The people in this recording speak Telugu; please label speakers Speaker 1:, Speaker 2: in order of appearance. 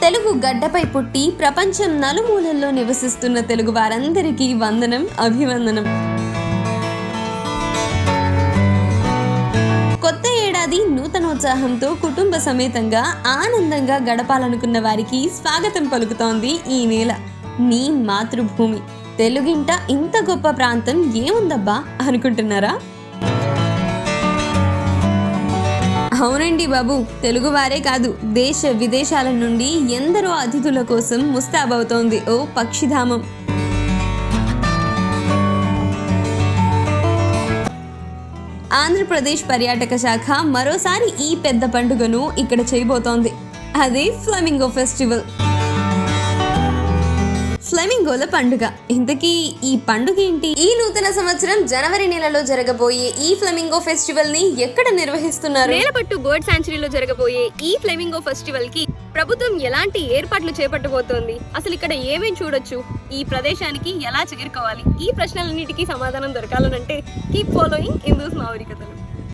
Speaker 1: తెలుగు గడ్డపై పుట్టి ప్రపంచం నలుమూలల్లో నివసిస్తున్న తెలుగు వారందరికీ వందనం, అభివందనం. కొత్త ఏడాది నూతనోత్సాహంతో కుటుంబ సమేతంగా ఆనందంగా గడపాలనుకున్న వారికి స్వాగతం పలుకుతోంది ఈ నేల, నీ మాతృభూమి. తెలుగింట ఇంత గొప్ప ప్రాంతం ఏముందబ్బా అనుకుంటున్నారా? అవునండి బాబు, తెలుగువారే కాదు, దేశ విదేశాల నుండి ఎందరో అతిథుల కోసం ముస్తాబవుతోంది ఓ పక్షిధామం. ఆంధ్రప్రదేశ్ పర్యాటక శాఖ మరోసారి ఈ పెద్ద పండుగను ఇక్కడ చేయబోతోంది. అదే ఫ్లెమింగో ఫెస్టివల్. ఫ్లెమింగోల పండుగ. ఇంతకీ ఈ పండుగ ఏంటి? ఈ నూతన సంవత్సరం జనవరి నెలలో జరగబోయే ఈ ఫ్లెమింగో ఫెస్టివల్ ని ఎక్కడ నిర్వహిస్తున్నారు?
Speaker 2: నేలపట్టు బర్డ్ సాంచురీలో జరగబోయే ఈ ఫ్లెమింగో ఫెస్టివల్ కి ప్రభుత్వం ఎలాంటి ఏర్పాట్లు చేపట్టబోతోంది? అసలు ఇక్కడ ఏమేం చూడొచ్చు? ఈ ప్రదేశానికి ఎలా చేరుకోవాలి? ఈ ప్రశ్నలన్నిటికీ సమాధానం దొరకాలనంటే కీప్ ఫాలోయింగ్ హిందూస్ మావరి కథలు.